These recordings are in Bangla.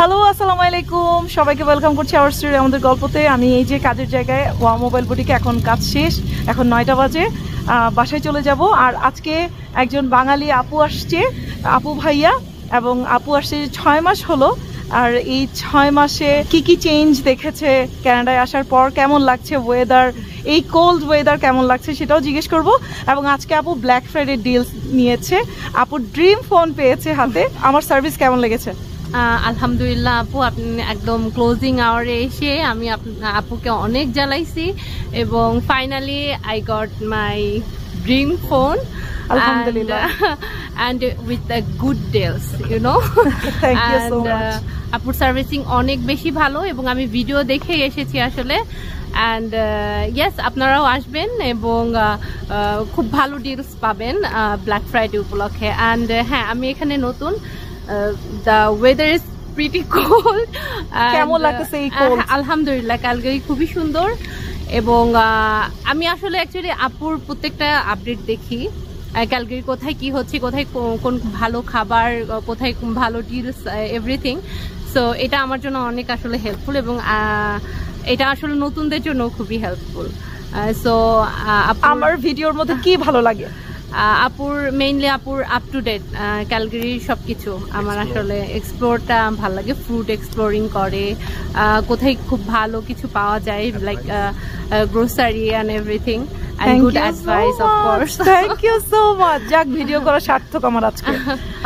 হ্যালো, আসসালামু আলাইকুম, সবাইকে ওয়েলকাম করছি আওয়ার স্টুডিও আমাদের গল্পতে। আমি এই যে কাজের জায়গায় ওয়া মোবাইল বুটিকে, এখন কাজ শেষ, এখন 9টা বাজে, বাসায় চলে যাব। আর আজকে একজন বাঙালি আপু আসছে, আপু ভাইয়া, এবং আপু আসছে 6 মাস হলো। আর এই 6 মাসে কি কি চেঞ্জ দেখেছে, কানাডায় আসার পর কেমন লাগছে ওয়েদার, এই কোল্ড ওয়েদার কেমন লাগছে সেটাও জিজ্ঞেস করব। এবং আজকে আপু ব্ল্যাক ফ্রাইডে ডিলস নিয়েছে, আপু ড্রিম ফোন পেয়েছে হাতে। আমার সার্ভিস কেমন লেগেছে? আলহামদুলিল্লাহ আপু, আপনি একদম ক্লোজিং আওয়ারে এসে আমি আপুকে অনেক জ্বালাইছি এবং finally I got my dream phone আলহামদুলিল্লাহ, and with the good deals, you know. Thank you so much. আপুর সার্ভিসিং অনেক বেশি ভালো এবং আমি ভিডিও দেখে এসেছি আসলে। অ্যান্ড ইয়েস, আপনারাও আসবেন এবং খুব ভালো ডিলস পাবেন ব্ল্যাক ফ্রাইডে উপলক্ষে। অ্যান্ড হ্যাঁ, আমি এখানে নতুন, the weather is pretty cold. কেমন লাগতেছে এই কোল্ড? আলহামদুলিল্লাহ, ক্যালগারি খুবই সুন্দর এবং আমি আসলে অ্যাকচুয়ালি আপুর প্রত্যেকটা আপডেট দেখি, ক্যালগারি কোথায় কি হচ্ছে, কোথায় কোন ভালো খাবার, কোথায় ভালো ডিলস, এভরিথিং। সো এটা আমার জন্য অনেক আসলে হেল্পফুল এবং এটা আসলে নতুনদের জন্য খুবই হেল্পফুল। সো আমার ভিডিওর মধ্যে কি ভালো লাগে? আপুর মেইনলি আপুর আপ টু ডেট ক্যালগারির সবকিছু আমার আসলে এক্সপ্লোরটা ভালো লাগে। ফ্রুট এক্সপ্লোরিং করে, কোথায় খুব ভালো কিছু পাওয়া যায়, like grocery and everything, and good advice of course. Thank you so much. যাক, ভিডিও করা সার্থক আমার আজকে,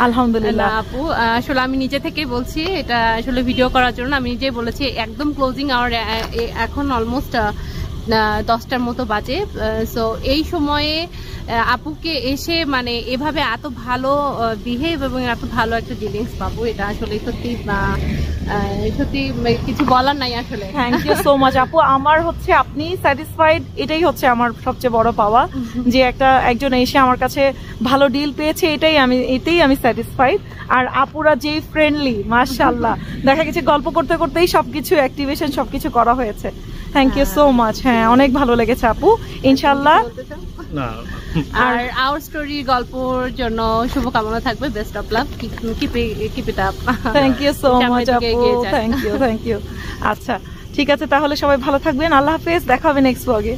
আলহামদুলিল্লাহ। আপু আসলে আমি নিজে থেকেই বলছি, এটা আসলে ভিডিও করার জন্য আমি নিজেই বলেছি। একদম ক্লোজিং আওয়ার, এখন অলমোস্ট 10টার মতো বাজে। সো এই সময়ে আপুকে এসে মানে এভাবে এত ভালো বিহেভ এবং এত ভালো একটা ডিলিংস পাবো, এটা আসলে সত্যি সত্যি কিছু বলার নাই আসলে। থ্যাংক ইউ সো মাচ আপু। আমার হচ্ছে আপনি স্যাটিসফাইড, এটাই হচ্ছে আমার সবচেয়ে বড় পাওয়া, যে একজন এসে আমার কাছে ভালো ডিল পেয়েছে, এটাই আমি স্যাটিসফাইড। আর আপুরা যেই ফ্রেন্ডলি, মাশাআল্লাহ, দেখা গেছে গল্প করতে করতেই সবকিছু অ্যাক্টিভেশন সবকিছু করা হয়েছে। Thank you so much. হ্যাঁ, অনেক ভালো লেগেছে আপু, ইনশাআল্লাহ। আর আওয়ার স্টোরি গল্পর জন্য শুভকামনা থাকবে। Best of luck, keep it up. Thank you so much আপু, থ্যাংক ইউ। আচ্ছা, ঠিক আছে, তাহলে সবাই ভালো থাকবেন। আল্লাহ হাফেজ, দেখা হবে নেক্সট ব্লগে।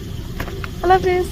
আল্লাহ হাফেজ।